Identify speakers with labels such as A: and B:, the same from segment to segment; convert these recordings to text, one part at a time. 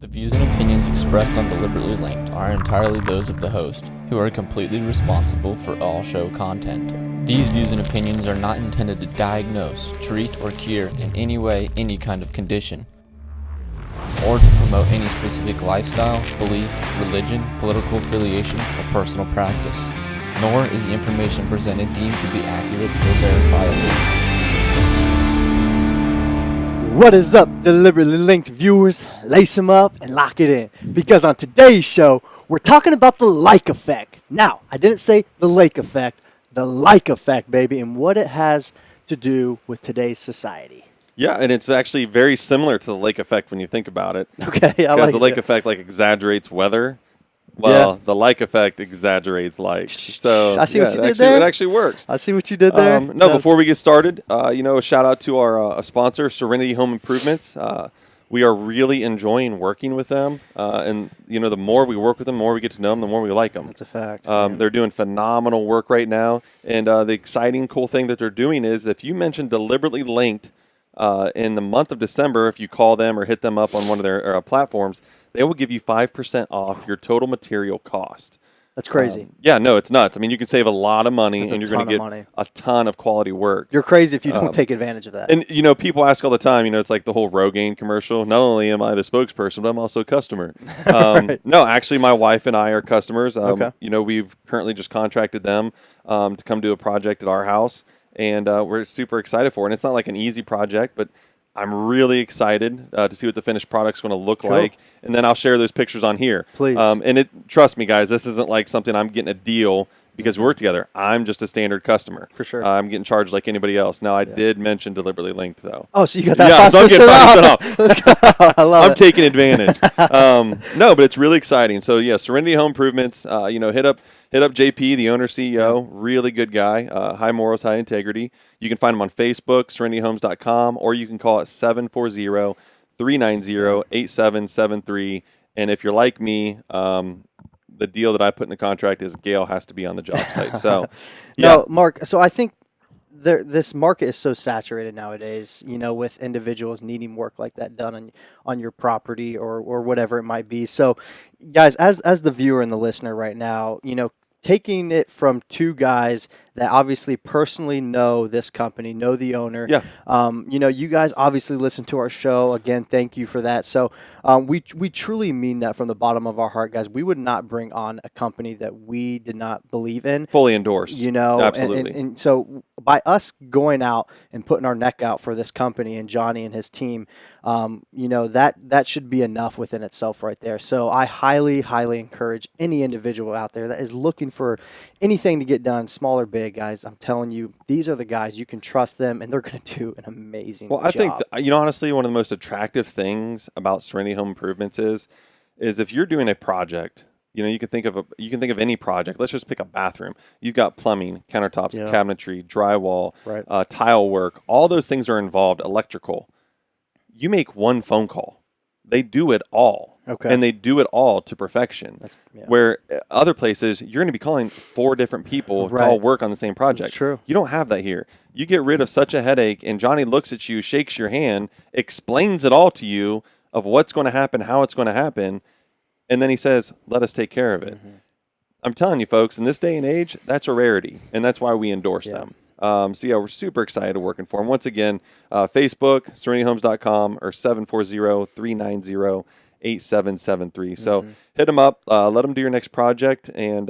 A: The views and opinions expressed on Deliberately Linked are entirely those of the host, who are completely responsible for all show content. These views and opinions are not intended to diagnose, treat, or cure in any way any kind of condition, or to promote any specific lifestyle, belief, religion, political affiliation, or personal practice. Nor is the information presented deemed to be accurate or verifiable.
B: What is up, Deliberately Linked viewers? Lace them up and lock it in. Because on today's show, we're talking about the like effect. Now, I didn't say the lake effect, the like effect, baby, and what it has to do with today's society.
C: Yeah, and it's actually very similar to the lake effect when you think about it.
B: Okay, I
C: Because
B: like
C: the
B: it.
C: lake effect exaggerates weather. Well,
B: Yeah.
C: the like effect exaggerates like. So
B: I see what you did
C: it
B: there.
C: It actually works.
B: I see what you did there.
C: Before we get started, a shout out to our sponsor, Serenity Home Improvements. We are really enjoying working with them, and the more we work with them, the more we get to know them, the more we like them.
B: That's a fact.
C: They're doing phenomenal work right now, and the exciting, cool thing that they're doing is if you mention Deliberately Linked in the month of December, if you call them or hit them up on one of their platforms, they will give you 5% off your total material cost.
B: That's crazy.
C: It's nuts. I mean, you can save a lot of money,
B: That's
C: and
B: a
C: you're going
B: ton
C: to
B: of
C: get
B: money.
C: a ton of quality work.
B: You're crazy if you don't take advantage of that.
C: And, people ask all the time, it's like the whole Rogaine commercial. Not only am I the spokesperson, but I'm also a customer.
B: Right.
C: No, actually, my wife and I are customers.
B: Okay.
C: We've currently just contracted them to come do a project at our house, and we're super excited for it. And it's not like an easy project, but I'm really excited to see what the finished product's going to look like, and then I'll share those pictures on here.
B: Please.
C: Trust me, guys, this isn't like something I'm getting a deal because we work together. I'm just a standard customer.
B: For sure.
C: I'm getting charged like anybody else. Now, I did mention Deliberately Linked, though.
B: Oh, so you got that
C: Yeah,
B: 5%
C: so I'm getting 5%
B: off. Let's go. I love
C: I'm
B: it.
C: taking advantage. No, but it's really exciting. So yeah, Serenity Home Improvements. Hit up JP, the owner CEO. Really good guy. High morals, high integrity. You can find him on Facebook, serenityhomes.com, or you can call it 740-390-8773. And if you're like me, the deal that I put in the contract is Gail has to be on the job site. So yeah.
B: No, Mark, so I think this market is so saturated nowadays, with individuals needing work like that done on your property or whatever it might be. So, guys, as the viewer and the listener right now, taking it from two guys that obviously personally know this company, know the owner.
C: Yeah.
B: You guys obviously listen to our show. Again, thank you for that. So we truly mean that from the bottom of our heart, guys. We would not bring on a company that we did not believe in.
C: Fully endorse. Absolutely.
B: And so by us going out and putting our neck out for this company and Johnny and his team, that should be enough within itself right there. So I highly, highly encourage any individual out there that is looking for anything to get done, small or big, guys. I'm telling you, these are the guys. You can trust them, and they're going to do an amazing job.
C: Well, I think, honestly, one of the most attractive things about Serenity Home Improvements is if you're doing a project, you can think of any project. Let's just pick a bathroom. You've got plumbing, countertops, cabinetry, drywall, tile work. All those things are involved, electrical. You make one phone call. They do it all.
B: Okay.
C: And they do it all to perfection. Where other places, you're going to be calling 4 different people to all work on the same project.
B: That's true.
C: You don't have that here. You get rid of such a headache, and Johnny looks at you, shakes your hand, explains it all to you of what's going to happen, how it's going to happen, and then he says, let us take care of it. Mm-hmm. I'm telling you, folks, in this day and age, that's a rarity, and that's why we endorse them. We're super excited working for them. Once again, Facebook, serenityhomes.com, or 740-390-8773. So hit them up, let them do your next project, and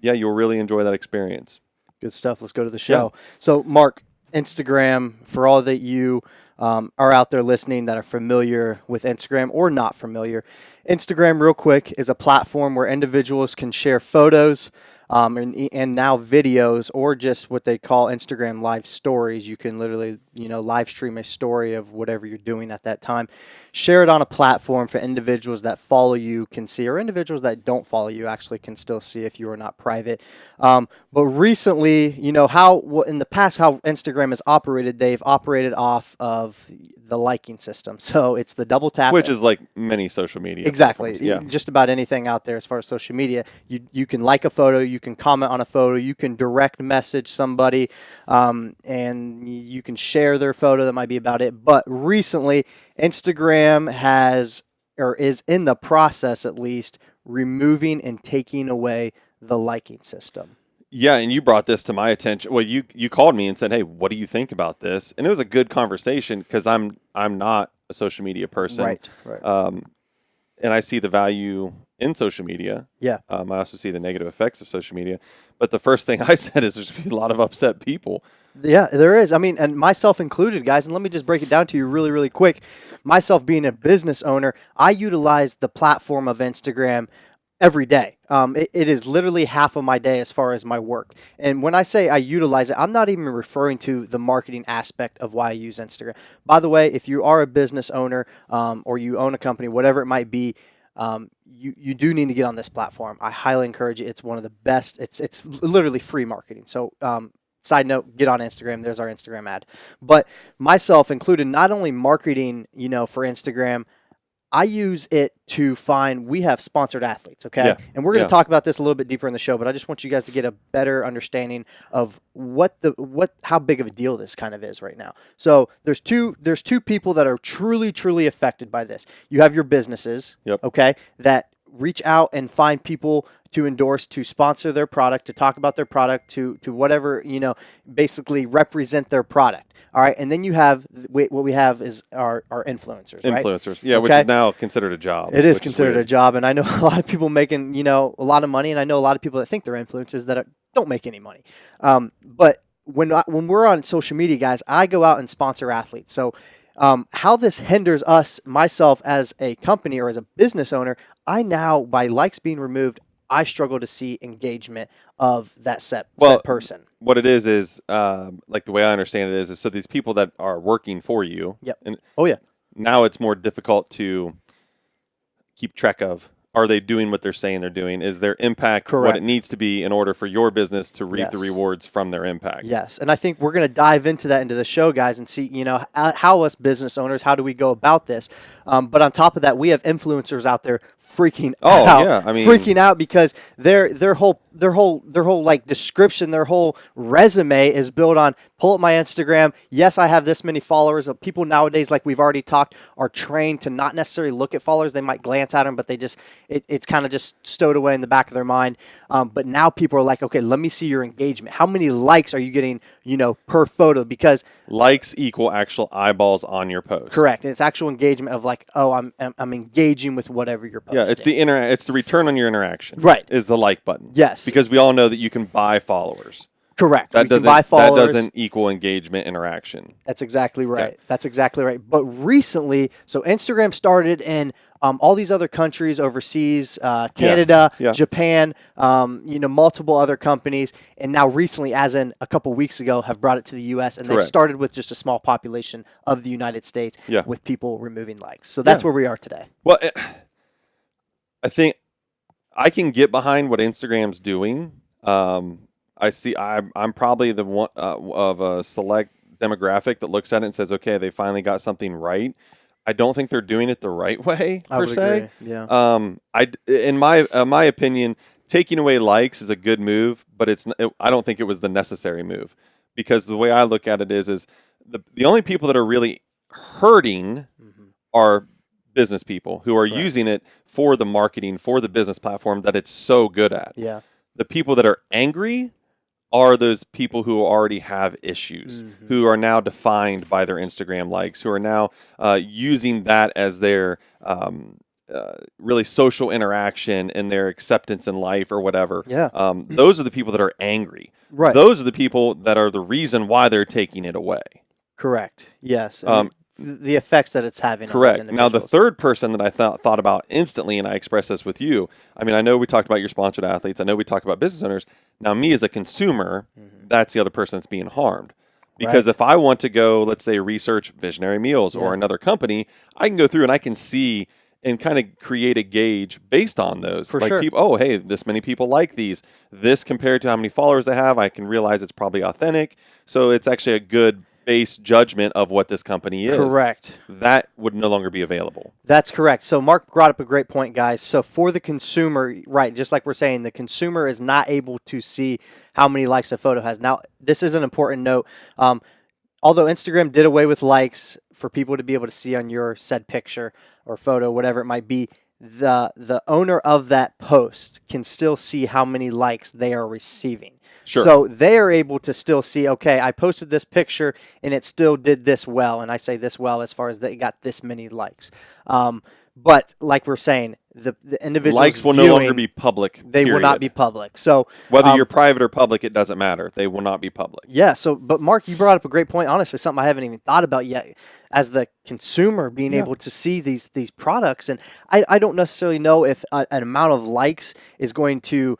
C: you'll really enjoy that experience.
B: Good stuff. Let's go to the show. Yeah. So, Mark, Instagram, for all that you are out there listening that are familiar with Instagram or not familiar, Instagram, real quick, is a platform where individuals can share photos and now videos, or just what they call Instagram live stories. You can literally, live stream a story of whatever you're doing at that time. Share it on a platform for individuals that follow you can see, or individuals that don't follow you actually can still see if you are not private. But recently, in the past, how Instagram has operated, they've operated off of the liking system. So it's the double tap.
C: Which is like many social media.
B: Exactly.
C: Yeah.
B: Just about anything out there as far as social media. You can like a photo, you can comment on a photo, you can direct message somebody, and you can share their photo. That might be about it. But recently, Instagram has or is in the process at least removing and taking away the liking system.
C: Yeah, and you brought this to my attention. Well, you called me and said, "Hey, what do you think about this?" And it was a good conversation because I'm not a social media person,
B: Right.
C: and I see the value in social media.
B: Yeah.
C: I also see the negative effects of social media. But the first thing I said is there's a lot of upset people.
B: Yeah, there is. I mean, and myself included, guys. And let me just break it down to you really, really quick. Myself being a business owner, I utilize the platform of Instagram every day. It is literally half of my day as far as my work. And when I say I utilize it, I'm not even referring to the marketing aspect of why I use Instagram. By the way, if you are a business owner or you own a company, whatever it might be, you do need to get on this platform. I highly encourage it. It's one of the best. It's literally free marketing. So side note, get on Instagram. There's our Instagram ad. But myself included, not only marketing, for Instagram, I use it to find, we have sponsored athletes, okay?
C: Yeah.
B: And we're going to
C: Yeah.
B: talk about this a little bit deeper in the show, but I just want you guys to get a better understanding of how big of a deal this kind of is right now. So there's two people that are truly affected by this. You have your businesses,
C: Yep.
B: okay, that reach out and find people to endorse, to sponsor their product, to talk about their product, to whatever, basically represent their product. All right. And then you have what we have is our influencers, right?
C: Influencers, yeah, which
B: Okay.
C: is now considered a job.
B: It is
C: which
B: considered a
C: weird.
B: job. And I know a lot of people making, a lot of money. And I know a lot of people that think they're influencers that don't make any money. But when we're on social media, guys, I go out and sponsor athletes. So how this hinders myself as a company or as a business owner, I now, by likes being removed, I struggle to see engagement of that set person.
C: What it is like the way I understand it is so these people that are working for you.
B: Yep.
C: And
B: Oh, yeah.
C: now it's more difficult to keep track of. Are they doing what they're saying they're doing? Is their impact what
B: Correct.
C: it needs to be in order for your business to reap the
B: Yes.
C: rewards from their impact?
B: Yes, and I think we're going to dive into that into the show, guys, and see, how us business owners, how do we go about this? But on top of that, we have influencers out there freaking
C: Oh,
B: out,
C: yeah, I mean-
B: freaking out because their whole like description, their whole resume is built on pull up my Instagram. Yes, I have this many followers. People nowadays, like we've already talked, are trained to not necessarily look at followers. They might glance at them, but they just it's kind of just stowed away in the back of their mind. But now people are like, okay, let me see your engagement. How many likes are you getting, per photo? Because
C: Likes equal actual eyeballs on your post.
B: correct, it's actual engagement of like, oh, I'm engaging with whatever you're posting.
C: Yeah, it's the return on your interaction.
B: Right.
C: Is the like button.
B: Yes.
C: Because we all know that you can buy followers.
B: correct.
C: That
B: We can
C: doesn't
B: buy followers.
C: that doesn't equal engagement interaction.
B: That's exactly right. That's exactly right. But recently, so Instagram started in all these other countries overseas, Canada,
C: Yeah.
B: Japan, multiple other companies, and now recently, as in a couple weeks ago, have brought it to the U.S. and they've
C: Correct.
B: started with just a small population of the United States,
C: Yeah.
B: with people removing likes. So that's
C: Yeah.
B: where we are today.
C: Well, I think I can get behind what Instagram's doing. I'm probably the one of a select demographic that looks at it and says, okay, they finally got something right. I don't think they're doing it the right way
B: I
C: per
B: would
C: se.
B: agree. Yeah.
C: In my opinion, taking away likes is a good move, but I don't think it was the necessary move because the way I look at it is the only people that are really hurting are business people who are using it for the marketing, for the business platform that it's so good at.
B: Yeah.
C: The people that are angry are those people who already have issues, who are now defined by their Instagram likes, who are now using that as their really social interaction and their acceptance in life or whatever.
B: Yeah.
C: Those are the people that are angry.
B: Right.
C: Those are the people that are the reason why they're taking it away.
B: Correct. Yes. And the effects that it's having.
C: Correct.
B: On these
C: Now, the
B: individuals.
C: third person that I thought about instantly, and I expressed this with you. I mean, I know we talked about your sponsored athletes. I know we talked about business owners. Now, me as a consumer, that's the other person that's being harmed. Because if I want to go, let's say, research Visionary Meals or another company, I can go through and I can see and kind of create a gauge based on those.
B: For
C: like
B: sure.
C: people, oh, hey, this many people like these. This compared to how many followers they have, I can realize it's probably authentic. So it's actually a good base judgment of what this company is.
B: Correct.
C: That would no longer be available.
B: That's correct. So Mark brought up a great point, guys. So for the consumer, right, just like we're saying, the consumer is not able to see how many likes a photo has. Now, this is an important note. Although Instagram did away with likes for people to be able to see on your said picture, or photo, whatever it might be, the owner of that post can still see how many likes they are receiving.
C: Sure.
B: So they are able to still see, okay, I posted this picture and it still did this well. And I say this well as far as they got this many likes. But like we're saying, the individuals
C: Likes will no longer be public.
B: They will not be public. So
C: whether you're private or public, it doesn't matter. They will not be public.
B: Yeah. So, but Mark, you brought up a great point. Honestly, something I haven't even thought about yet. As the consumer, being able to see these products, and I don't necessarily know if an amount of likes is going to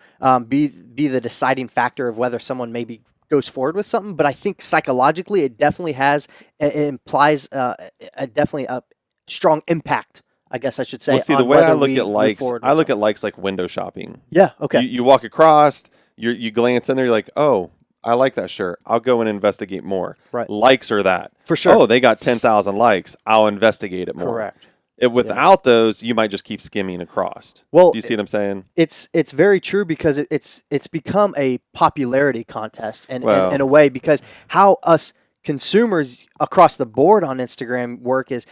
B: be the deciding factor of whether someone maybe goes forward with something. But I think psychologically, it definitely it implies definitely a strong impact, I guess I should say.
C: Well, see, the way I look at likes, I look at likes like window shopping.
B: Yeah. Okay.
C: You walk across, you glance in there, you're like, oh, I like that shirt. I'll go and investigate more.
B: Right.
C: Likes are that.
B: For sure.
C: Oh, they got 10,000 likes. I'll investigate it more.
B: Correct.
C: Without those, you might just keep skimming across.
B: Well,
C: do you see what I'm saying?
B: It's very true because it's become a popularity contest and
C: Well.
B: in a way, because how us consumers across the board on Instagram work is,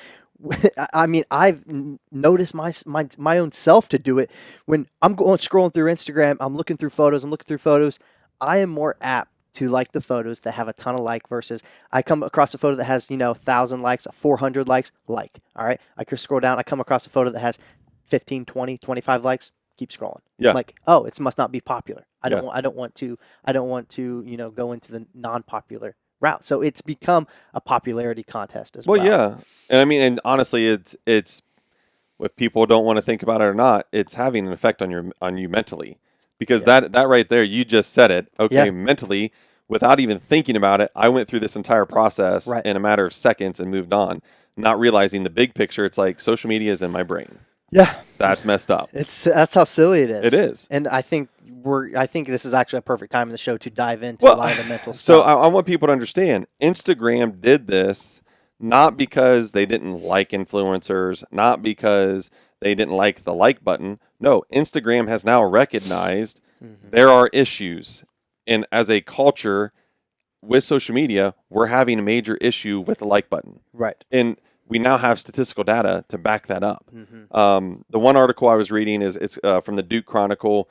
B: I mean, I've noticed my own self to do it when I'm scrolling through Instagram. I'm looking through photos. I am more apt to like the photos that have a ton of like versus I come across a photo that has 1,000 likes, 400 likes. All right, I could scroll down. I come across a photo that has 15, 20, 25 likes. Keep scrolling.
C: Yeah.
B: Like, oh, it must not be popular. I don't
C: Yeah.
B: want to go into the non-popular route. So it's become a popularity contest as well.
C: Well, yeah. And I mean, and honestly, it's if people don't want to think about it or not, it's having an effect on you mentally. Because that right there, you just said it. Okay,
B: Yeah.
C: mentally, without even thinking about it, I went through this entire process in a matter of seconds and moved on, not realizing the big picture. It's like social media is in my brain.
B: Yeah.
C: That's messed up.
B: That's how silly it is.
C: It is.
B: And I think this is actually a perfect time in the show to dive into a lot of the mental
C: So
B: stuff.
C: I want people to understand, Instagram did this not because they didn't like influencers, not because they didn't like the like button. No, Instagram has now recognized there are issues. And as a culture with social media, we're having a major issue with the like button.
B: Right.
C: And we now have statistical data to back that up. The one article I was reading it's from the Duke Chronicle.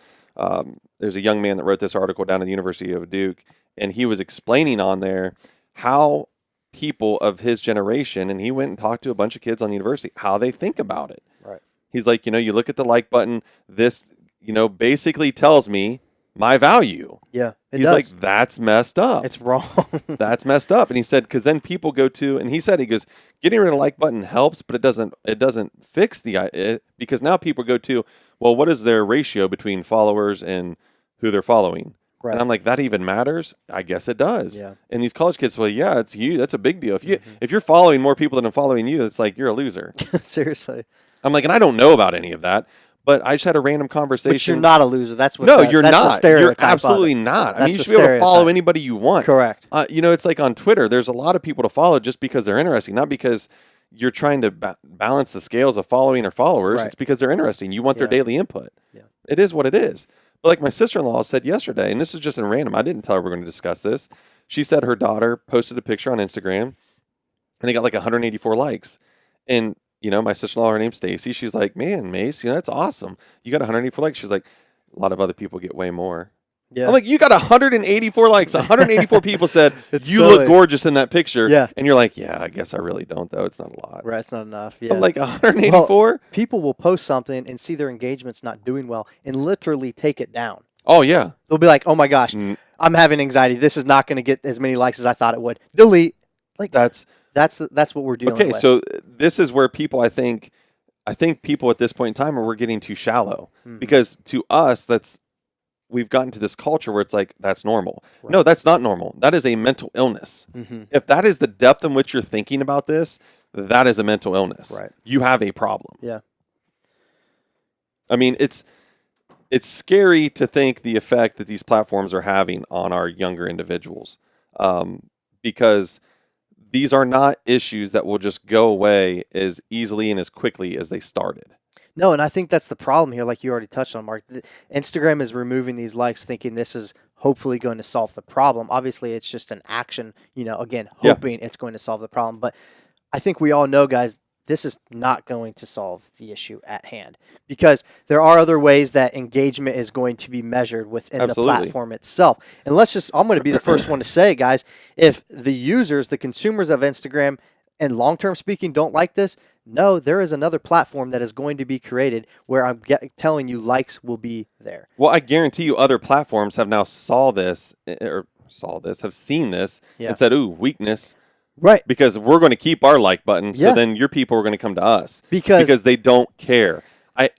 C: There's a young man that wrote this article down at the University of Duke, and he was explaining on there how people of his generation, and he went and talked to a bunch of kids on the university, how they think about it.
B: Right.
C: He's like, you look at the like button, this, basically tells me my value.
B: Yeah. It
C: He's
B: does.
C: like, that's messed up.
B: It's wrong.
C: That's messed up. And he said, because then people go to, and he goes, getting rid of the like button helps, but it doesn't fix because now people go to, well, what is their ratio between followers and who they're following?
B: Right.
C: And I'm like, that even matters? I guess it does.
B: Yeah.
C: And these college kids, well, yeah, it's you. That's a big deal. If you're following more people than are following you, it's like you're a loser.
B: Seriously.
C: I'm like, and I don't know about any of that, but I just had a random conversation.
B: But you're not a loser. That's what.
C: No, you're
B: that's
C: not.
B: The stereotype
C: You're absolutely
B: of it.
C: not. I
B: That's
C: mean, you
B: the
C: should be able to follow
B: stereotype.
C: anybody you want.
B: Correct.
C: It's like on Twitter, there's a lot of people to follow just because they're interesting, not because you're trying to balance the scales of following or followers.
B: Right.
C: It's because they're interesting. You want their
B: Yeah.
C: daily input.
B: Yeah.
C: It is what it is. But like my sister-in-law said yesterday, and this is just in random, I didn't tell her we're going to discuss this. She said her daughter posted a picture on Instagram, and they got like 184 likes. And my sister-in-law, her name's Stacy. She's like, man, Mace, that's awesome. You got 184 likes. She's like, a lot of other people get way more.
B: Yeah.
C: I'm like, you got 184 likes. 184 people said,
B: It's
C: you
B: silly.
C: look gorgeous in that picture.
B: Yeah.
C: And you're like, yeah, I guess I really don't, though. It's not a lot.
B: Right. It's not enough. Yeah.
C: I'm like, 184?
B: People will post something and see their engagement's not doing well and literally take it down.
C: Oh, yeah.
B: They'll be like, oh my gosh, I'm having anxiety. This is not going to get as many likes as I thought it would. Delete. Like
C: That's
B: what we're dealing
C: okay.
B: with.
C: So this is where people, I think people at this point in time we're getting too shallow because to us, we've gotten to this culture where it's like, that's normal.
B: Right.
C: No, that's not normal. That is a mental illness. If that is the depth in which you're thinking about this, that is a mental illness.
B: Right.
C: You have a problem.
B: Yeah.
C: I mean, it's scary to think the effect that these platforms are having on our younger individuals, because these are not issues that will just go away as easily and as quickly as they started.
B: No, and I think that's the problem here, like you already touched on, Mark. Instagram is removing these likes thinking this is hopefully going to solve the problem. Obviously, it's just an action, again, hoping it's going to solve the problem. But I think we all know, guys, this is not going to solve the issue at hand, because there are other ways that engagement is going to be measured within
C: Absolutely.
B: the platform itself. And I'm going to be the first one to say, guys, if the users, the consumers of Instagram and long-term speaking don't like this, no, there is another platform that is going to be created where I'm telling you likes will be there.
C: Well, I guarantee you other platforms have now have seen this
B: Yeah.
C: and said, ooh, weakness.
B: Right.
C: Because we're going to keep our like button, so
B: Yeah.
C: then your people are going to come to us
B: Because
C: they don't care.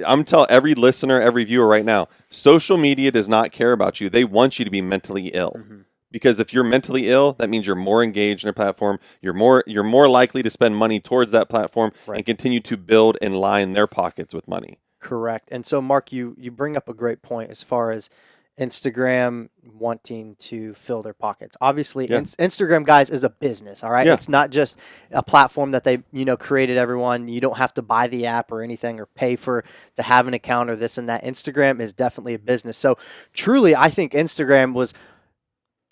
C: I'm telling every listener, every viewer right now, social media does not care about you. They want you to be mentally ill.
B: Mm-hmm.
C: Because if you're mentally ill, that means you're more engaged in a platform. You're more likely to spend money towards that platform
B: Right.
C: and continue to build and line their pockets with money.
B: Correct. And so, Mark, you bring up a great point as far as Instagram wanting to fill their pockets. Obviously,
C: Yeah.
B: Instagram, guys, is a business, all right?
C: Yeah.
B: It's not just a platform that they, created everyone. You don't have to buy the app or anything or pay to have an account or this and that. Instagram is definitely a business. So, truly, I think Instagram was,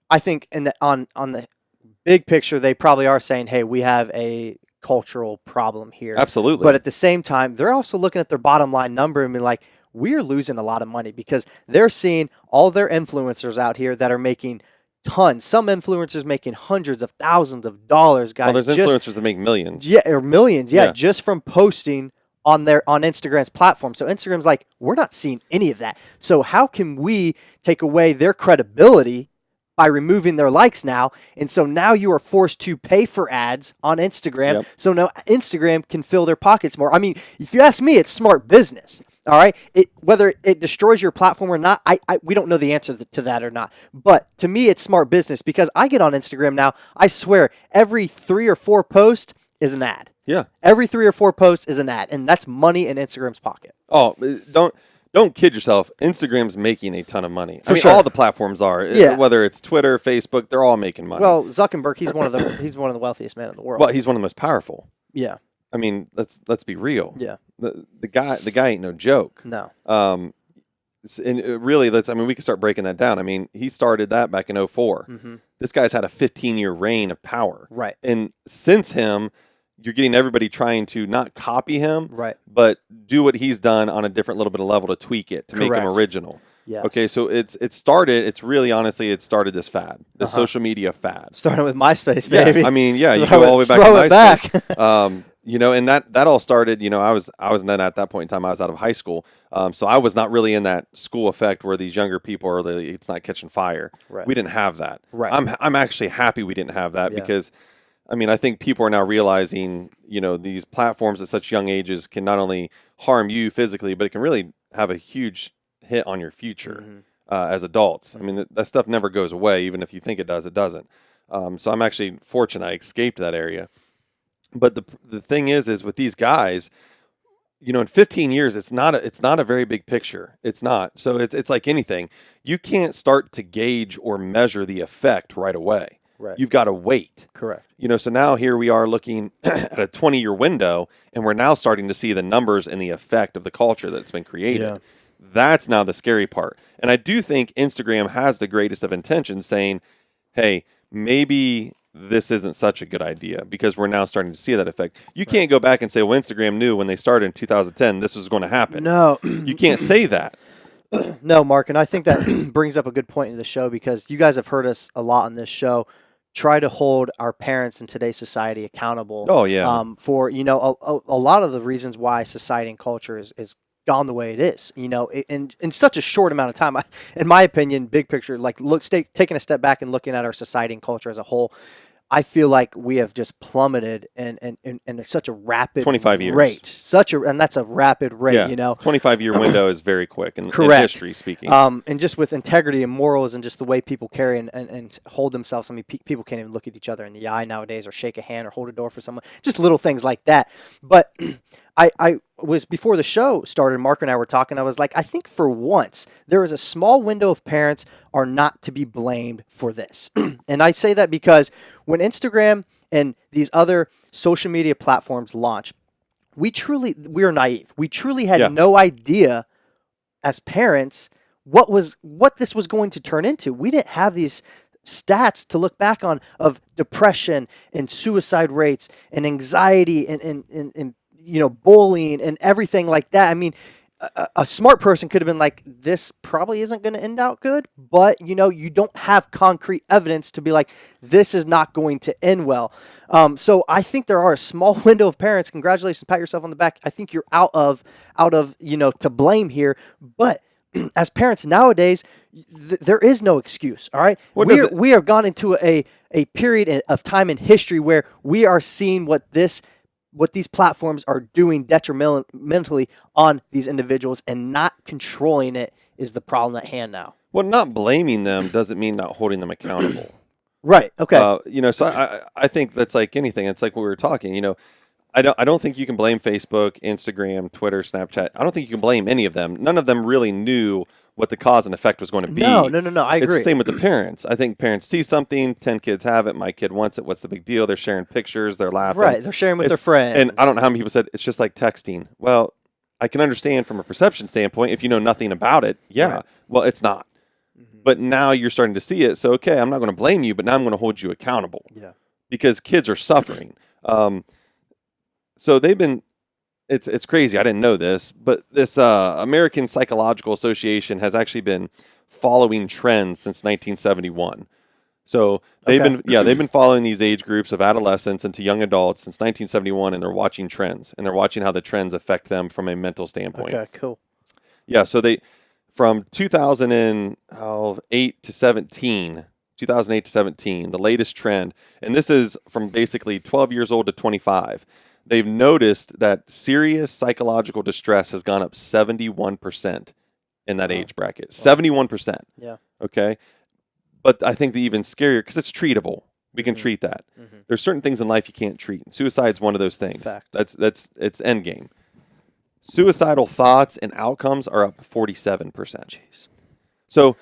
B: on the big picture, they probably are saying, hey, we have a cultural problem here.
C: Absolutely.
B: But at the same time, they're also looking at their bottom line number and being like, we're losing a lot of money, because they're seeing all their influencers out here that are making tons. Some influencers making hundreds of thousands of dollars, guys.
C: there's influencers that make millions.
B: Yeah, or millions. Yeah,
C: Yeah.
B: just from posting on Instagram's platform. So Instagram's like, we're not seeing any of that. So how can we take away their credibility by removing their likes now? And so now you are forced to pay for ads on Instagram.
C: Yep.
B: So now Instagram can fill their pockets more. I mean, if you ask me, it's smart business. All right. Whether it destroys your platform or not, we don't know the answer to that or not. But to me, it's smart business, because I get on Instagram now. I swear every 3 or 4 posts is an ad.
C: Yeah.
B: Every 3 or 4 posts is an ad, and that's money in Instagram's pocket.
C: Oh, don't kid yourself. Instagram's making a ton of money. I mean,
B: sure.
C: all the platforms are.
B: Yeah.
C: Whether it's Twitter, Facebook, they're all making money.
B: Well, Zuckerberg, he's one of the wealthiest men in the world.
C: Well, he's one of the most powerful.
B: Yeah.
C: I mean, let's be real.
B: Yeah.
C: The guy ain't no joke.
B: No.
C: And really, we can start breaking that down. I mean, he started that back in 2004.
B: Mm-hmm.
C: This guy's had a 15-year reign of power.
B: Right.
C: And since him, you're getting everybody trying to not copy him,
B: Right.
C: but do what he's done on a different little bit of level to tweak it, to make him
B: Correct.
C: original.
B: Yes.
C: Okay, so it started this fad, the social media fad.
B: Starting with MySpace, baby.
C: Yeah, I mean, yeah, you
B: Throw
C: go all the way
B: it-
C: back to
B: throw it
C: MySpace.
B: back.
C: And that all started, I was then at that point in time, I was out of high school. So I was not really in that school effect where these younger people it's not catching fire.
B: Right.
C: We didn't have that.
B: Right.
C: I'm actually happy we didn't have that,
B: Yeah.
C: because I think people are now realizing, these platforms at such young ages can not only harm you physically, but it can really have a huge hit on your future.
B: Mm-hmm.
C: As adults. I mean, that stuff never goes away. Even if you think it does, it doesn't. So I'm actually fortunate I escaped that area. But the thing is with these guys, in 15 years, it's not a very big picture. It's not. So it's like anything. You can't start to gauge or measure the effect right away.
B: Right.
C: You've got to wait.
B: Correct.
C: So now here we are looking at a 20-year window, and we're now starting to see the numbers and the effect of the culture that's been created.
B: Yeah.
C: That's now the scary part. And I do think Instagram has the greatest of intentions, saying, hey, maybe this isn't such a good idea, because we're now starting to see that effect. You can't go back and say, well, Instagram knew when they started in 2010 this was going to happen.
B: No.
C: You can't say that.
B: No, Mark, and I think that brings up a good point in the show, because you guys have heard us a lot on this show try to hold our parents in today's society accountable.
C: Oh, yeah.
B: For a lot of the reasons why society and culture is gone the way it is. In such a short amount of time. In my opinion, big picture, taking a step back and looking at our society and culture as a whole, I feel like we have just plummeted in such a rapid
C: 25 years.
B: rate. And that's a rapid rate,
C: Yeah. 25-year window is very quick in
B: Correct.
C: history speaking.
B: And just with integrity and morals and just the way people carry and hold themselves. I mean, people can't even look at each other in the eye nowadays, or shake a hand or hold a door for someone. Just little things like that. But I was, before the show started, Mark and I were talking, I was like, I think for once there is a small window of parents are not to be blamed for this. And I say that because when Instagram and these other social media platforms launch, we are naive. We truly had no idea as parents what this was going to turn into. We didn't have these stats to look back on of depression and suicide rates and anxiety and bullying and everything like that. I mean, a smart person could have been like, this probably isn't going to end out good, but you don't have concrete evidence to be like, this is not going to end well. So I think there are a small window of parents. Congratulations, pat yourself on the back. I think you're out of to blame here, but as parents nowadays, there is no excuse. All right, we have gone into a period of time in history where we are seeing what these platforms are doing detrimentally on these individuals, and not controlling it is the problem at hand now.
C: Well, not blaming them doesn't mean not holding them accountable.
B: Right. Okay.
C: So I think that's like anything. It's like what we were talking. I don't think you can blame Facebook, Instagram, Twitter, Snapchat. I don't think you can blame any of them. None of them really knew what the cause and effect was going to be.
B: No. I agree.
C: It's the same with the parents. I think parents see something, 10 kids have it, my kid wants it, what's the big deal? They're sharing pictures, they're laughing.
B: Right, they're sharing with their friends.
C: And I don't know how many people said, it's just like texting. Well, I can understand from a perception standpoint, if you know nothing about it, yeah, right. Well, it's not. Mm-hmm. But now you're starting to see it, so okay, I'm not going to blame you, but now I'm going to hold you accountable.
B: Yeah. Because
C: kids are suffering. So they've been, it's crazy. I didn't know this, but this American Psychological Association has actually been following trends since 1971. So they've been following these age groups of adolescents into young adults since 1971, and they're watching trends, and they're watching how the trends affect them from a mental standpoint.
B: Okay, cool.
C: Yeah, so from 2008 to 17, the latest trend, and this is from basically 12 years old to 25. They've noticed that serious psychological distress has gone up 71% in that age bracket. 71%.
B: Yeah.
C: Okay. But I think the even scarier, because it's treatable. We can treat that. Mm-hmm. There's certain things in life you can't treat. And suicide's one of those things.
B: Fact.
C: It's end game. Suicidal thoughts and outcomes are up 47%.
B: Jeez.
C: So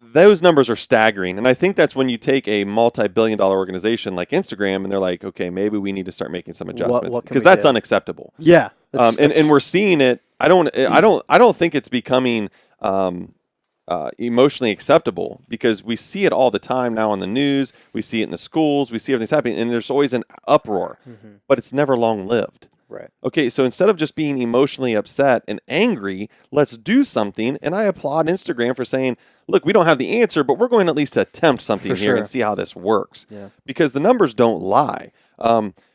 C: those numbers are staggering. And I think that's when you take a multi-billion-dollar organization like Instagram and they're like, okay, maybe we need to start making some adjustments, because that's unacceptable.
B: Yeah.
C: And we're seeing it. I don't think it's becoming emotionally acceptable, because we see it all the time now on the news. We see it in the schools. We see everything's happening, and there's always an uproar, but it's never long-lived.
B: Right.
C: Okay, so instead of just being emotionally upset and angry, let's do something. And I applaud Instagram for saying, look, we don't have the answer, but we're going to at least attempt something here and see how this works.
B: Yeah.
C: Because the numbers don't lie.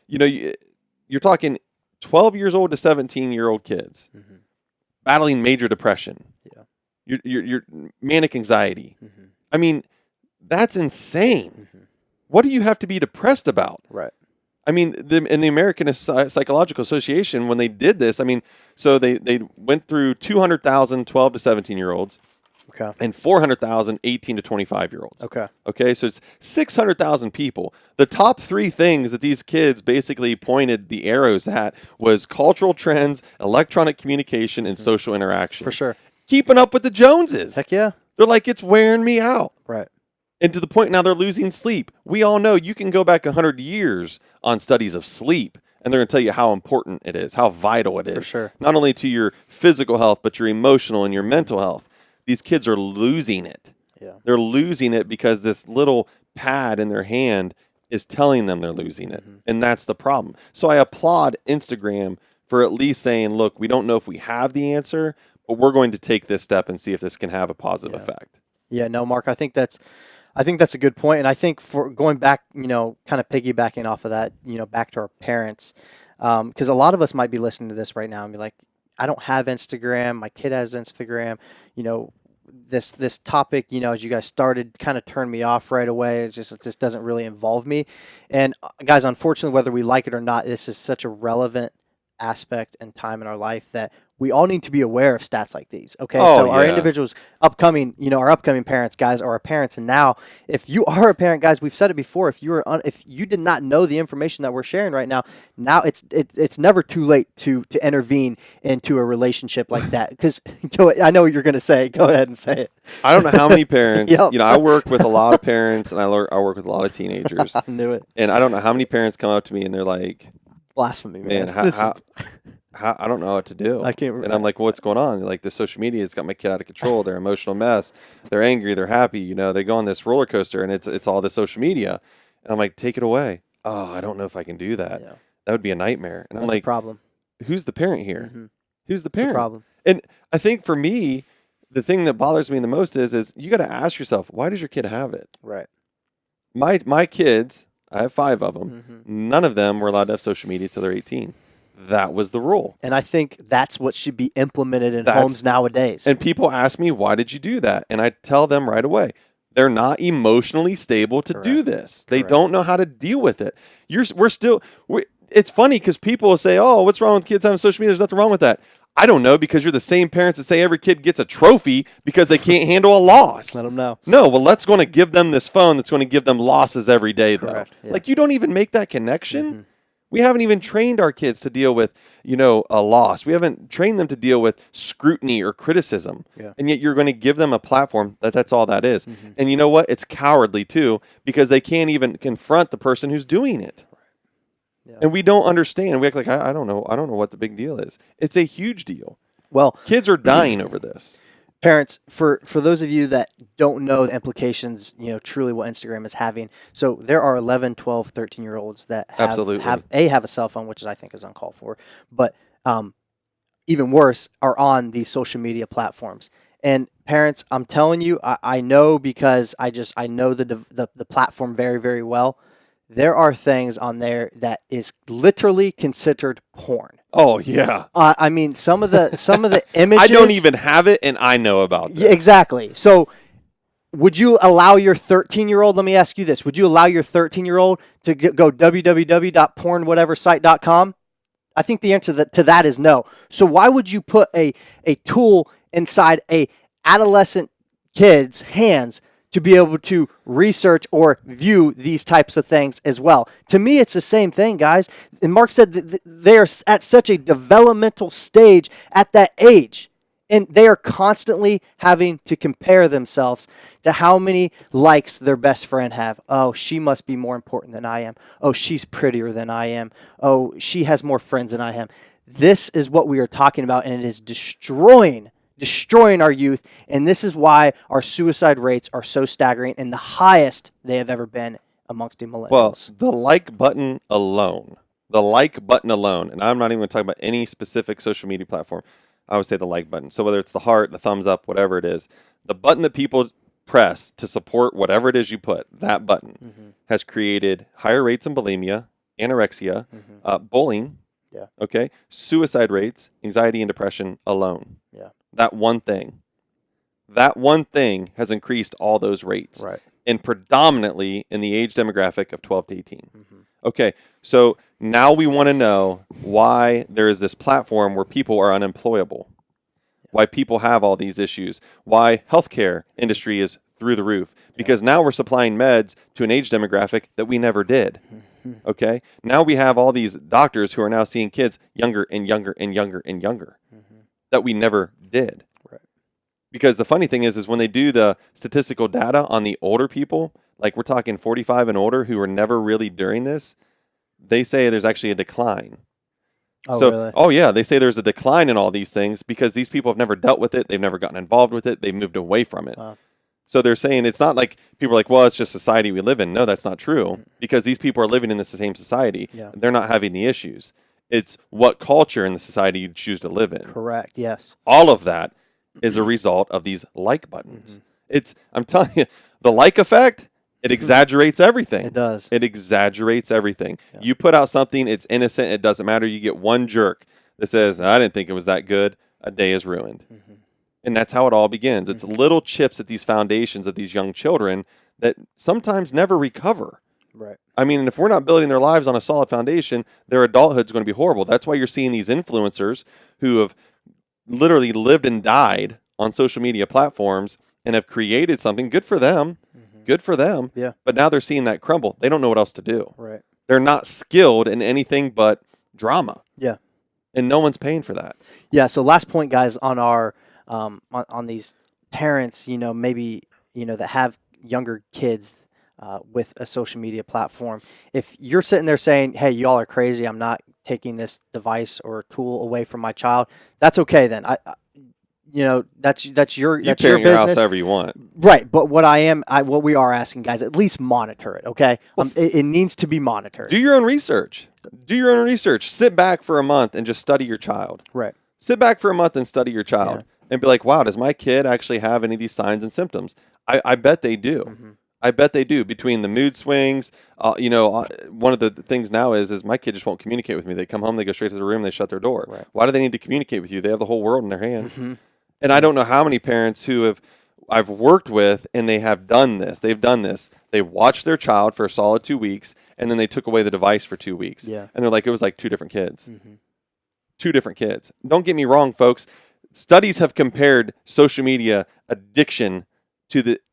C: You're talking 12 years old to 17-year-old kids battling major depression.
B: Yeah.
C: Your manic anxiety. I mean, that's insane. What do you have to be depressed about?
B: Right.
C: I mean, in the American Psychological Association, when they did this, I mean, so they went through 200,000 12 to 17-year-olds,
B: okay,
C: and 400,000 18 to 25-year-olds. Okay, so it's 600,000 people. The top three things that these kids basically pointed the arrows at was cultural trends, electronic communication, and social interaction.
B: For sure.
C: Keeping up with the Joneses.
B: Heck yeah.
C: They're like, it's wearing me out.
B: Right.
C: And to the point now they're losing sleep. We all know you can go back 100 years on studies of sleep, and they're going to tell you how important it is, how vital it is.
B: For sure.
C: Not only to your physical health, but your emotional and your mental health. These kids are losing it.
B: Yeah.
C: They're losing it because this little pad in their hand is telling them they're losing it. And that's the problem. So I applaud Instagram for at least saying, look, we don't know if we have the answer, but we're going to take this step and see if this can have a positive effect.
B: Yeah, no, Mark, I think that's a good point. And I think for going back, kind of piggybacking off of that, back to our parents, because a lot of us might be listening to this right now and be like, I don't have Instagram. My kid has Instagram. This topic, as you guys started, kind of turned me off right away. It just doesn't really involve me. And guys, unfortunately, whether we like it or not, this is such a relevant aspect and time in our life that we all need to be aware of stats like these. Okay. Our individuals upcoming parents, guys, are our parents. And now if you are a parent, guys, we've said it before, if you did not know the information that we're sharing right now it's never too late to intervene into a relationship like that. Because I know what you're going to say. Go ahead and say it.
C: I don't know how many parents, I work with a lot of parents, and I work with a lot of teenagers.
B: I knew it.
C: And I don't know how many parents come up to me and they're like,
B: blasphemy, man.
C: How I don't know what to do.
B: I can't.
C: And I'm like, what's going on? They're like, the social media has got my kid out of control. They're an emotional mess. They're angry. They're happy. They go on this roller coaster, and it's all the social media. And I'm like, take it away. Oh, I don't know if I can do that. Yeah. That would be a nightmare. And
B: That's
C: I'm like,
B: a problem.
C: who's the parent here?
B: Mhm.
C: Who's the
B: It's a
C: parent?
B: problem.
C: And I think for me, the thing that bothers me the most is you got to ask yourself, why does your kid have it?
B: Right.
C: My kids, I have 5 of them.
B: Mhm.
C: None of them were allowed to have social media till they're 18. That was the rule.
B: And I think that's what should be implemented in
C: That's-
B: homes nowadays.
C: And people ask me, why did you do that? And I tell them right away, they're not emotionally stable to do
B: Correct.
C: this. They
B: Correct.
C: don't know how to deal with it. It's funny because people will say, oh, what's wrong with kids having social media? There's nothing wrong with that. I don't know, because you're the same parents that say every kid gets a trophy because they can't handle a loss.
B: Let them know.
C: No, well, let's going to give them this phone that's going to give them losses every day, though.
B: Correct, yeah.
C: Like, you don't even make that connection.
B: Mhm.
C: We haven't even trained our kids to deal with, a loss. We haven't trained them to deal with scrutiny or criticism.
B: Yeah.
C: And yet you're going to give them a platform that's all that is.
B: Mhm.
C: And you know what? It's cowardly, too, because they can't even confront the person who's doing it.
B: Yeah.
C: And we don't understand. We act like, I don't know. I don't know what the big deal is. It's a huge deal.
B: Well,
C: Kids are dying over this.
B: parents, for those of you that don't know the implications, truly what Instagram is having. So there are 11, 12, 13-year-olds that
C: Absolutely.
B: have a cell phone, which I think is uncalled for, but even worse, are on these social media platforms. And parents, I'm telling you, I know, because I know the platform very, very well. There are things on there that is literally considered porn.
C: Oh, yeah.
B: I mean, some of the images.
C: I don't even have it, and I know about this.
B: Yeah, exactly. So, would you allow your 13-year-old? Let me ask you this: would you allow your 13-year-old to go www.pornwhateversite.com? I think the answer to that is no. So why would you put a tool inside a adolescent kid's hands to be able to research or view these types of things as well? To me, it's the same thing, guys. And Mark said that they are at such a developmental stage at that age. And they are constantly having to compare themselves to how many likes their best friend have. Oh, she must be more important than I am. Oh, she's prettier than I am. Oh, she has more friends than I am. This is what we are talking about, and it is destroying our youth, and this is why our suicide rates are so staggering and the highest they have ever been amongst the millennials.
C: Well, the like button alone, and I'm not even going to talk about any specific social media platform. I would say the like button. So whether it's the heart, the thumbs up, whatever it is, the button that people press to support whatever it is you put, that button has created higher rates in bulimia, anorexia, bullying, okay, suicide rates, anxiety, and depression alone.
B: Yeah.
C: That one thing has increased all those rates.
B: Right.
C: And predominantly in the age demographic of 12 to 18. Okay, so now we want to know why there is this platform where people are unemployable, why people have all these issues, why healthcare industry is through the roof, because now we're supplying meds to an age demographic that we never did. Okay, now we have all these doctors who are now seeing kids younger and younger and younger and younger that we never did.
B: Right.
C: Because the funny thing is when they do the statistical data on the older people, like we're talking 45 and older who were never really during this, they say there's actually a decline.
B: Really?
C: Oh yeah, they say there's a decline in all these things because these people have never dealt with it, they've never gotten involved with it, they've moved away from it.
B: Wow.
C: So they're saying it's not like people are like, well, it's just society we live in. No, that's not true, because these people are living in the same society.
B: Yeah.
C: They're not having the issues. It's what culture in the society you choose to live in.
B: Correct. Yes.
C: All of that is a result of these like buttons. I'm telling you, the like effect, it exaggerates everything.
B: It does.
C: It exaggerates everything.
B: Yeah.
C: You put out something, it's innocent, it doesn't matter. You get one jerk that says, I didn't think it was that good. A day is ruined. And that's how it all begins. It's little chips at these foundations of these young children that sometimes never recover.
B: Right.
C: I mean, if we're not building their lives on a solid foundation, their adulthood's going to be horrible. That's why you're seeing these influencers who have literally lived and died on social media platforms and have created something. Good for them. Good for them.
B: Yeah.
C: But now they're seeing that crumble. They don't know what else to do.
B: Right.
C: They're not skilled in anything but drama.
B: Yeah.
C: And no one's paying for that.
B: Yeah. So last point, guys, on our on these parents, maybe that have younger kids with a social media platform. If you're sitting there saying, "Hey, y'all are crazy. I'm not taking this device or tool away from my child," that's okay. Then that's your
C: You
B: that's your
C: parent your house
B: business.
C: however you want.
B: Right, but what we are asking, guys, at least monitor it, okay? It needs to be monitored.
C: Do your own research. Sit back for a month and just study your child.
B: Right.
C: Sit back for a month and study your child and be like, wow, does my kid actually have any of these signs and symptoms? I bet they do.
B: Mm-hmm.
C: I bet they do. Between the mood swings, one of the things now is my kid just won't communicate with me. They come home, they go straight to the room, they shut their door.
B: Right.
C: Why do they need to communicate with you? They have the whole world in their hand.
B: Mm-hmm.
C: And I don't know how many parents who I've worked with and they have done this. They've done this. They watched their child for a solid 2 weeks and then they took away the device for 2 weeks.
B: Yeah.
C: And they're like, it was like two different kids.
B: Mm-hmm.
C: Two different kids. Don't get me wrong, folks. Studies have compared social media addiction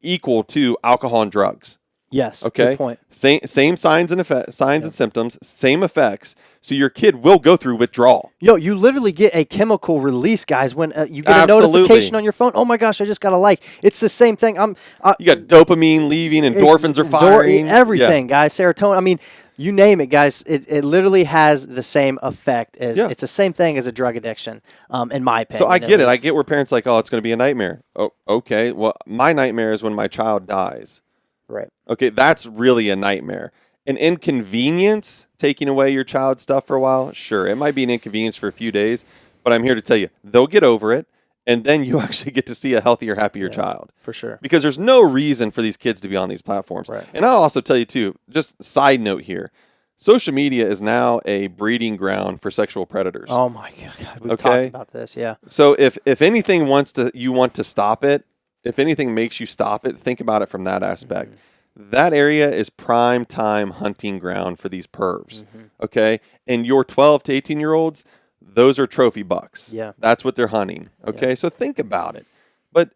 C: equal to alcohol and drugs.
B: Yes.
C: Okay.
B: Good point.
C: Same signs and symptoms, same effects. So your kid will go through withdrawal.
B: You literally get a chemical release, guys, when you get
C: Absolutely.
B: a notification on your phone. Oh my gosh, I just got a like. It's the same thing.
C: You got dopamine leaving, endorphins are firing.
B: Everything, guys. Serotonin. I mean, you name it, guys. It literally has the same effect as it's the same thing as a drug addiction, in my opinion.
C: So I get it. I get where parents are like, oh, it's going to be a nightmare. Oh, okay. Well, my nightmare is when my child dies.
B: Right.
C: Okay, that's really a nightmare. An inconvenience, taking away your child's stuff for a while, sure, it might be an inconvenience for a few days, but I'm here to tell you, they'll get over it, and then you actually get to see a healthier, happier child.
B: For sure.
C: Because there's no reason for these kids to be on these platforms.
B: Right.
C: And I'll also tell you, too, just side note here, social media is now a breeding ground for sexual predators.
B: Oh my God. We've talked about this, yeah.
C: So if anything you want to stop it, if anything makes you stop it, think about it from that aspect. Mm-hmm. That area is prime time hunting ground for these pervs. Mm-hmm. Okay. And your 12 to 18-year-olds, those are trophy bucks.
B: Yeah.
C: That's what they're hunting. Okay. Yeah. So think about it. But,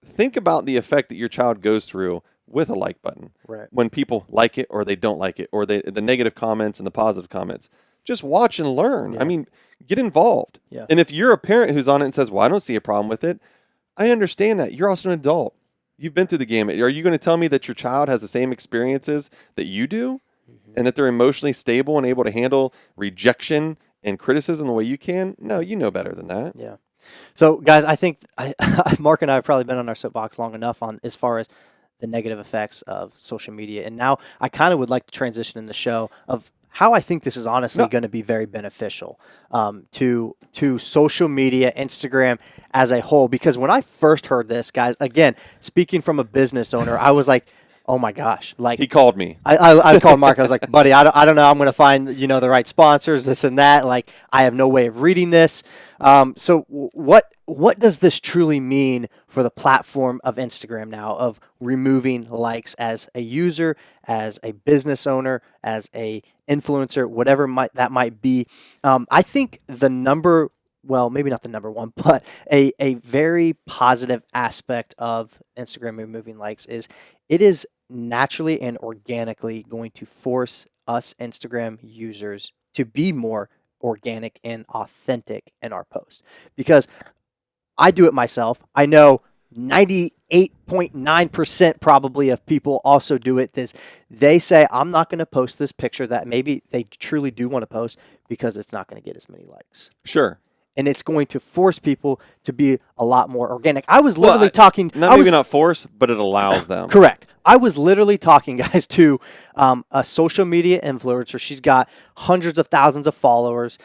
C: think about the effect that your child goes through with a like button.
B: Right.
C: When people like it or they don't like it, or the negative comments and the positive comments. Just watch and learn.
B: Yeah.
C: I mean, get involved.
B: Yeah.
C: And if you're a parent who's on it and says, well, I don't see a problem with it, I understand that. You're also an adult. You've been through the gamut. Are you going to tell me that your child has the same experiences that you do, and that they're emotionally stable and able to handle rejection and criticism the way you can? No, you know better than that.
B: Yeah. So, guys, I think Mark and I have probably been on our soapbox long enough on as far as the negative effects of social media. And now I kind of would like to transition in the show of how I think this is honestly going to be very beneficial to social media, Instagram as a whole. Because when I first heard this, guys, again, speaking from a business owner, I was like, oh my gosh. Like,
C: he called me.
B: I called Mark. I was like, buddy, I don't know. I'm going to find, the right sponsors, this and that. Like, I have no way of reading this. So what does this truly mean for the platform of Instagram now, of removing likes as a user, as a business owner, as a influencer, whatever that might be? I think maybe not the number one, but a very positive aspect of Instagram removing likes is it is naturally and organically going to force us Instagram users to be more organic and authentic in our post. Because I do it myself. I know 98.9% probably of people also do it. They say, I'm not going to post this picture that maybe they truly do want to post because it's not going to get as many likes.
C: Sure.
B: And it's going to force people to be a lot more organic. I was literally talking.
C: Not force, but it allows them.
B: Correct. I was literally talking, guys, to a social media influencer. She's got hundreds of thousands of followers.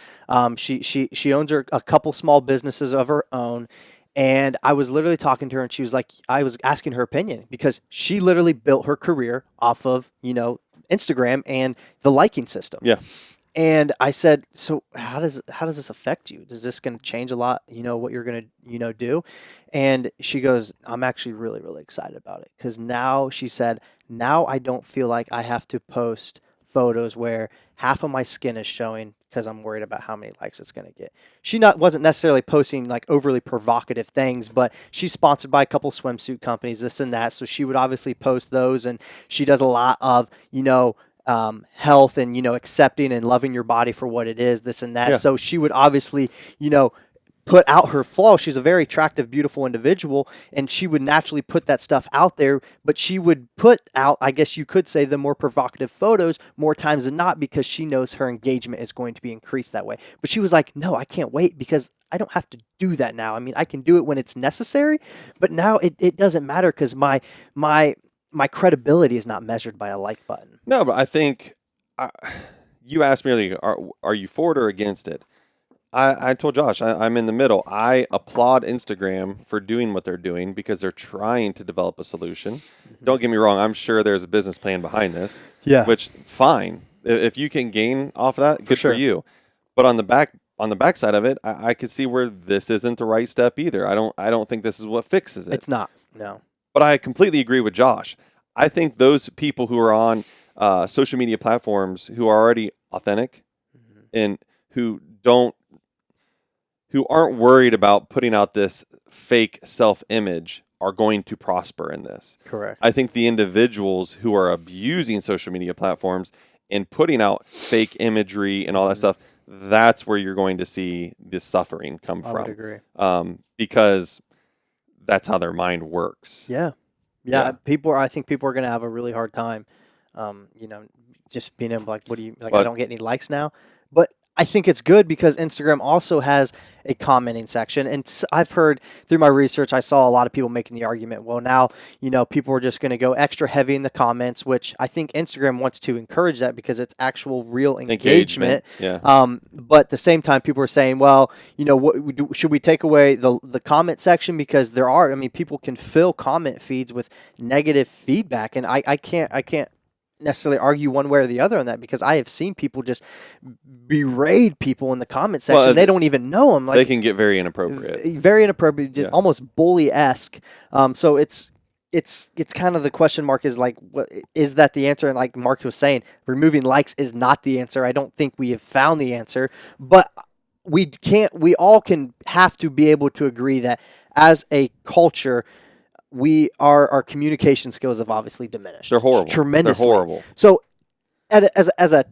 B: She owns a couple small businesses of her own. And I was literally talking to her, and she was like, I was asking her opinion because she literally built her career off of, Instagram and the liking system.
C: Yeah.
B: And I said, so how does this affect you? Is this going to change a lot, what you're going to, do? And she goes, I'm actually really, really excited about it. Because now, she said, now I don't feel like I have to post photos where half of my skin is showing because I'm worried about how many likes it's going to get. She wasn't necessarily posting like overly provocative things, but she's sponsored by a couple swimsuit companies, this and that. So she would obviously post those. And she does a lot of, health and, accepting and loving your body for what it is, this and that. Yeah. So she would obviously, put out her flaws. She's a very attractive, beautiful individual, and she would naturally put that stuff out there, but she would put out, I guess you could say, the more provocative photos more times than not because she knows her engagement is going to be increased that way. But she was like, no, I can't wait because I don't have to do that now. I mean, I can do it when it's necessary, but now it doesn't matter because my credibility is not measured by a like button.
C: No, but I think you asked me earlier, are you for it or against it? I told Josh I'm in the middle. I applaud Instagram for doing what they're doing because they're trying to develop a solution. Don't get me wrong. I'm sure there's a business plan behind this.
B: Yeah.
C: Which, fine. If you can gain off of that, good
B: sure.
C: for you. But on the back side of it, I could see where this isn't the right step either. I don't think this is what fixes it.
B: It's not. No.
C: But I completely agree with Josh. I think those people who are on social media platforms who are already authentic and who aren't worried about putting out this fake self-image are going to prosper in this.
B: Correct.
C: I think the individuals who are abusing social media platforms and putting out fake imagery and all that stuff, that's where you're going to see this suffering come from.
B: I would agree.
C: Because that's how their mind works.
B: Yeah. I think people are going to have a really hard time, just being able to, like, I don't get any likes now. But I think it's good because Instagram also has a commenting section. And I've heard through my research, I saw a lot of people making the argument, well, now, people are just going to go extra heavy in the comments, which I think Instagram wants to encourage that because it's actual real engagement.
C: Yeah.
B: But at the same time, people are saying, well, should we take away the comment section? Because people can fill comment feeds with negative feedback. And I can't necessarily argue one way or the other on that because I have seen people just berate people in the comment section.
C: Well,
B: they don't even know them. Like,
C: they can get very inappropriate.
B: Very inappropriate, just almost bully-esque. So it's kind of the question mark is like, what is that the answer? And like Mark was saying, removing likes is not the answer. I don't think we have found the answer, but we all have to be able to agree that as a culture, our communication skills have obviously diminished.
C: They're horrible.
B: Tremendously.
C: They're horrible.
B: So as a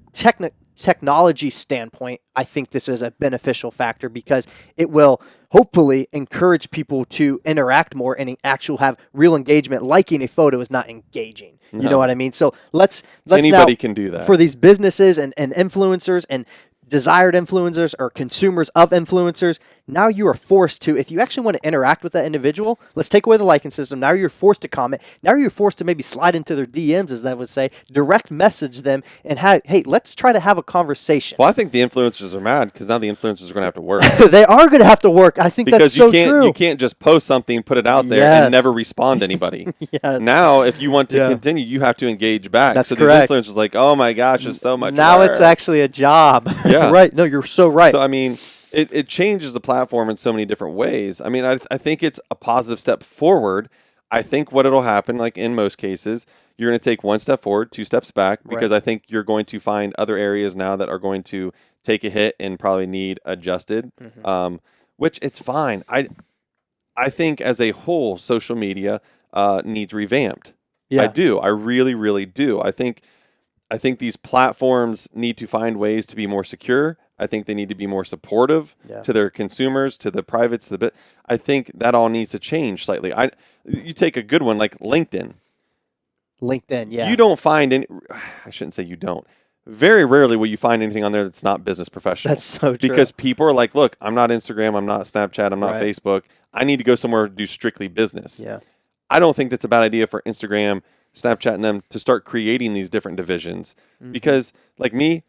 B: technology standpoint, I think this is a beneficial factor because it will hopefully encourage people to interact more and actually have real engagement. Liking a photo is not engaging. You know what I mean? So let's
C: anybody
B: now,
C: can do that.
B: For these businesses and influencers and desired influencers or consumers of influencers, now you are forced to, if you actually want to interact with that individual, let's take away the liking system. Now you're forced to comment. Now you're forced to maybe slide into their DMs, as they would say, direct message them and hey, let's try to have a conversation.
C: Well, I think the influencers are mad because now the influencers are going to have to work.
B: They are going to have to work. I think that's so true.
C: You can't just post something, put it out there, and never respond to anybody.
B: Yes.
C: Now, if you want to continue, you have to engage back.
B: That's
C: so
B: correct.
C: These influencers are like, oh my gosh, there's so much
B: Now
C: work.
B: it's actually a job.
C: Yeah.
B: Right. No, you're so right.
C: So, I mean, it changes the platform in so many different ways. I mean, I think it's a positive step forward. I think what it'll happen, like in most cases, you're going to take one step forward, two steps back, because I think you're going to find other areas now that are going to take a hit and probably need adjusted, which it's fine. I think as a whole, social media needs revamped.
B: Yeah.
C: I do. I really, really do. I think these platforms need to find ways to be more secure. I think they need to be more supportive to their consumers, to the privates. I think that all needs to change slightly. You take a good one like LinkedIn.
B: LinkedIn, yeah.
C: You don't find any. I shouldn't say you don't. Very rarely will you find anything on there that's not business professional.
B: That's so true.
C: Because people are like, look, I'm not Instagram, I'm not Snapchat, I'm not Facebook. I need to go somewhere to do strictly business.
B: Yeah.
C: I don't think that's a bad idea for Instagram, Snapchat, and them to start creating these different divisions. Because, like me,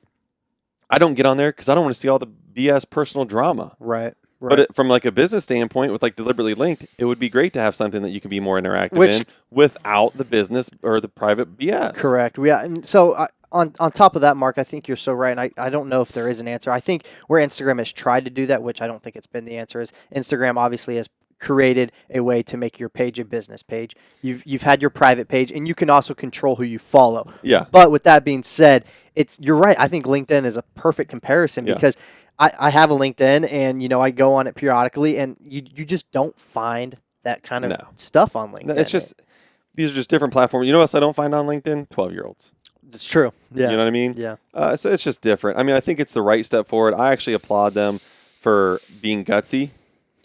C: I don't get on there because I don't want to see all the BS personal drama.
B: Right.
C: But from like a business standpoint, with like Deliberately Linked, it would be great to have something that you can be more interactive in without the business or the private BS.
B: Correct. Yeah. And so on top of that, Mark, I think you're so right. And I don't know if there is an answer. I think where Instagram has tried to do that, which I don't think it's been the answer, is Instagram obviously has created a way to make your page a business page. You've had your private page, and you can also control who you follow.
C: Yeah.
B: But with that being said, you're right. I think LinkedIn is a perfect comparison because I have a LinkedIn, and I go on it periodically, and you just don't find that kind of stuff on LinkedIn.
C: No, it's just these are just different platforms. You know what else I don't find on LinkedIn? 12-year-olds.
B: It's true. Yeah.
C: You know what I mean?
B: Yeah.
C: So it's just different. I mean, I think it's the right step forward. I actually applaud them for being gutsy.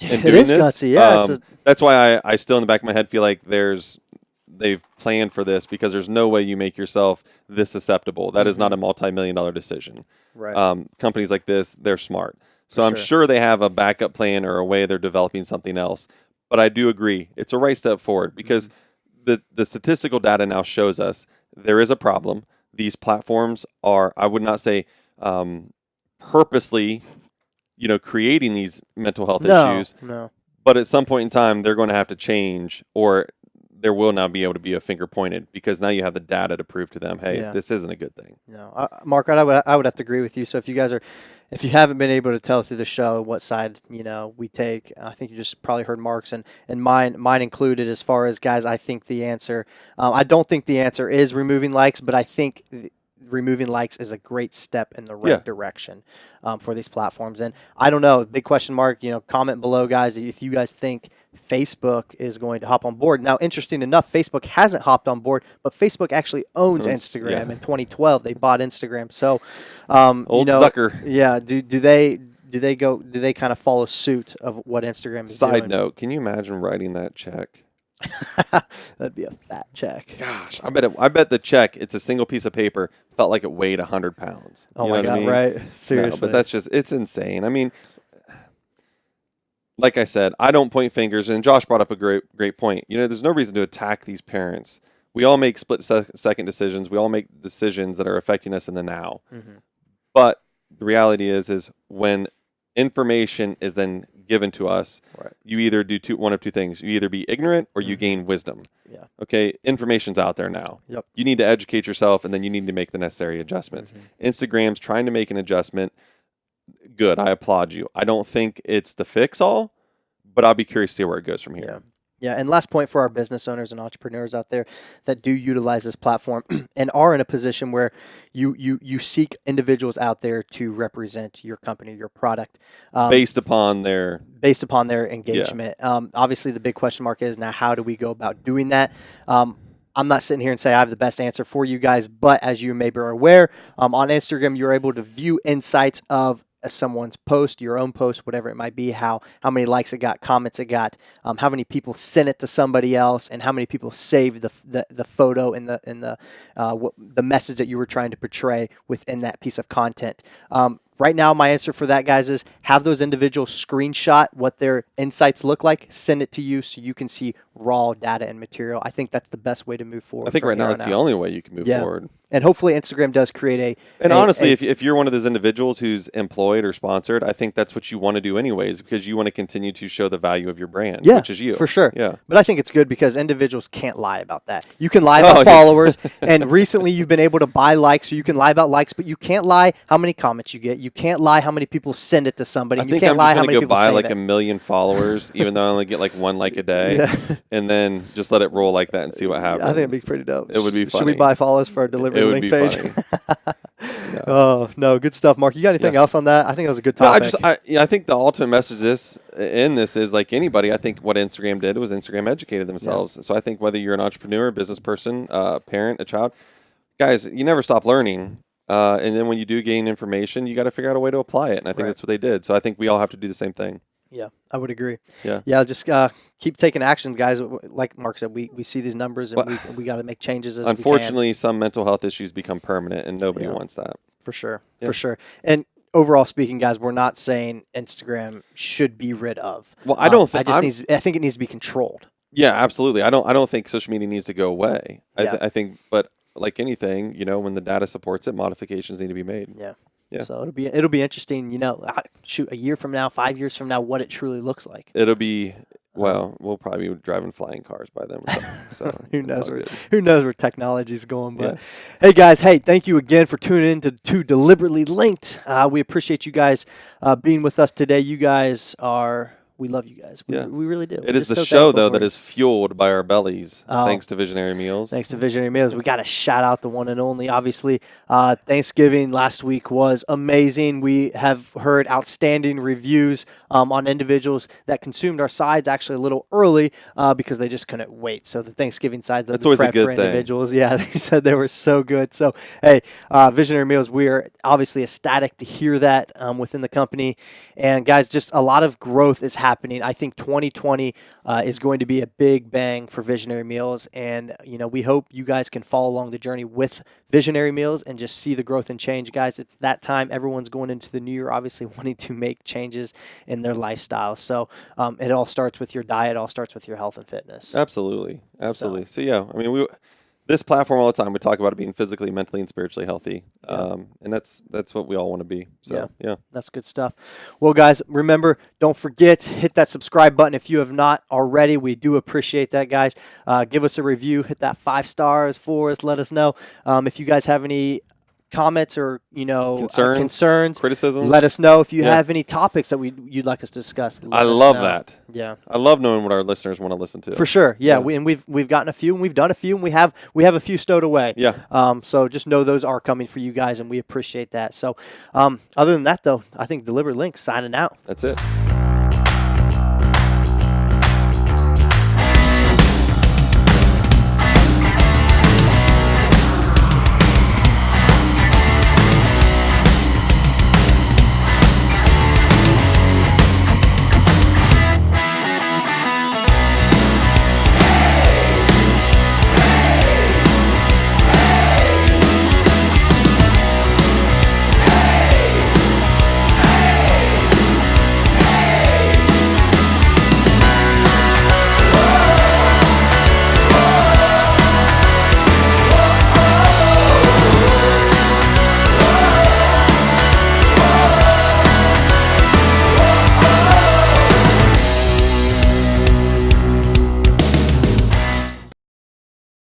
B: It is gutsy, yeah.
C: That's why I still in the back of my head feel like they've planned for this, because there's no way you make yourself this susceptible. That is not a multi-million-dollar decision.
B: Right.
C: Companies like this, they're smart. So I'm sure they have a backup plan or a way they're developing something else. But I do agree. It's a right step forward because the statistical data now shows us there is a problem. These platforms are, I would not say purposely, creating these mental health issues.
B: No.
C: But at some point in time, they're going to have to change, or there will now be able to be a finger pointed because now you have the data to prove to them, hey, this isn't a good thing.
B: No, Mark, I would have to agree with you. So if you haven't been able to tell through the show what side we take, I think you just probably heard Mark's and mine included. As far as guys, I think the answer, I don't think the answer is removing likes, but I think removing likes is a great step in the right direction for these platforms. And I don't know, big question mark, comment below, guys, if you guys think Facebook is going to hop on board. Now, interesting enough, Facebook hasn't hopped on board, but Facebook actually owns Instagram. In 2012, they bought Instagram. So,
C: old Zucker.
B: Yeah. Do they kind of follow suit of what Instagram is doing?
C: Side note, can you imagine writing that check?
B: That'd be a fat check.
C: Gosh, I bet the check, it's a single piece of paper, felt like it weighed 100 pounds.
B: Oh my God, right? Seriously.
C: No, but it's insane. I mean, like I said, I don't point fingers, and Josh brought up a great point. There's no reason to attack these parents. We all make split-second decisions. We all make decisions that are affecting us in the now. Mm-hmm. But the reality is when information is then given to us, you either do one of two things. You either be ignorant or you gain wisdom.
B: Yeah.
C: Okay, information's out there now.
B: Yep.
C: You need to educate yourself, and then you need to make the necessary adjustments. Mm-hmm. Instagram's trying to make an adjustment. Good, I applaud you. I don't think it's the fix-all, but I'll be curious to see where it goes from here.
B: Yeah, and last point for our business owners and entrepreneurs out there that do utilize this platform and are in a position where you seek individuals out there to represent your company, your product,
C: based upon their
B: engagement. Yeah. Obviously, the big question mark is now how do we go about doing that? I'm not sitting here and say I have the best answer for you guys, but as you may be aware, on Instagram you're able to view insights of someone's post, your own post, whatever it might be, how many likes it got, comments it got, how many people sent it to somebody else, and how many people saved the photo and the message that you were trying to portray within that piece of content. Right now, my answer for that, guys, is have those individuals screenshot what their insights look like, send it to you so you can see raw data and material. I think that's the best way to move forward.
C: I think right now that's the only way you can move forward.
B: And hopefully Instagram does create
C: honestly, if you're one of those individuals who's employed or sponsored, I think that's what you want to do anyways, because you want to continue to show the value of your brand, which is you.
B: For sure.
C: Yeah.
B: But I think it's good because individuals can't lie about that. You can lie about followers, and recently you've been able to buy likes, so you can lie about likes, but you can't lie how many comments you get. You can't lie how many people send it to somebody.
C: I think I'm just going to go buy like 1 million followers, even though I only get like 1 like a day, and then just let it roll like that and see what happens.
B: I think it'd be pretty dope.
C: It would be funny.
B: Should we buy followers for our delivery link page?
C: Funny.
B: No. Oh, no. Good stuff, Mark. You got anything else on that? I think that was a good topic.
C: I think the ultimate message in this is like anybody, I think what Instagram did was Instagram educated themselves. Yeah. So I think whether you're an entrepreneur, business person, parent, a child, guys, you never stop learning. And then when you do gain information, you got to figure out a way to apply it. And I think that's what they did. So I think we all have to do the same thing.
B: Yeah, I would agree.
C: Yeah.
B: Just keep taking actions, guys. Like Mark said, we see these numbers and we got to make changes as
C: unfortunately,
B: we can.
C: Some mental health issues become permanent, and nobody wants that.
B: For sure. And overall speaking, guys, we're not saying Instagram should be rid of.
C: Well, I don't think.
B: I think it needs to be controlled.
C: Yeah, absolutely. I don't think social media needs to go away. I think, but like anything, when the data supports it, modifications need to be made.
B: Yeah. So it'll be interesting, a year from now, 5 years from now, what it truly looks like.
C: It'll be we'll probably be driving flying cars by then. So
B: who knows where technology's going? But hey, guys, thank you again for tuning in to Deliberately Linked. We appreciate you guys being with us today. You guys we love you guys. We really do.
C: It is the show, though, that is fueled by our bellies, thanks to Visionary Meals.
B: Thanks to Visionary Meals. We got to shout out the one and only. Obviously, Thanksgiving last week was amazing. We have heard outstanding reviews on individuals that consumed our sides actually a little early because they just couldn't wait. So the Thanksgiving sides that we prepped for individuals, they said they were so good. So, hey, Visionary Meals, we are obviously ecstatic to hear that within the company. And, guys, just a lot of growth is happening happening. I think 2020 is going to be a big bang for Visionary Meals, and we hope you guys can follow along the journey with Visionary Meals and just see the growth and change, guys. It's that time. Everyone's going into the new year, obviously wanting to make changes in their lifestyle. So it all starts with your diet. It all starts with your health and fitness.
C: Absolutely. So yeah, I mean, this platform all the time, we talk about it being physically, mentally, and spiritually healthy. And that's what we all want to be. So, yeah.
B: That's good stuff. Well, guys, remember, don't forget, hit that subscribe button if you have not already. We do appreciate that, guys. Give us a review. Hit that 5 stars for us. Let us know. If you guys have any comments or concerns,
C: criticism,
B: let us know. If you have any topics that you'd like us to discuss,
C: I love that.
B: Yeah,
C: I love knowing what our listeners want to listen to.
B: For sure. Yeah. We've gotten a few, and we've done a few, and we have a few stowed away.
C: Yeah.
B: So just know those are coming for you guys, and we appreciate that. So other than that, though, I think Deliberate Links signing out.
C: That's it.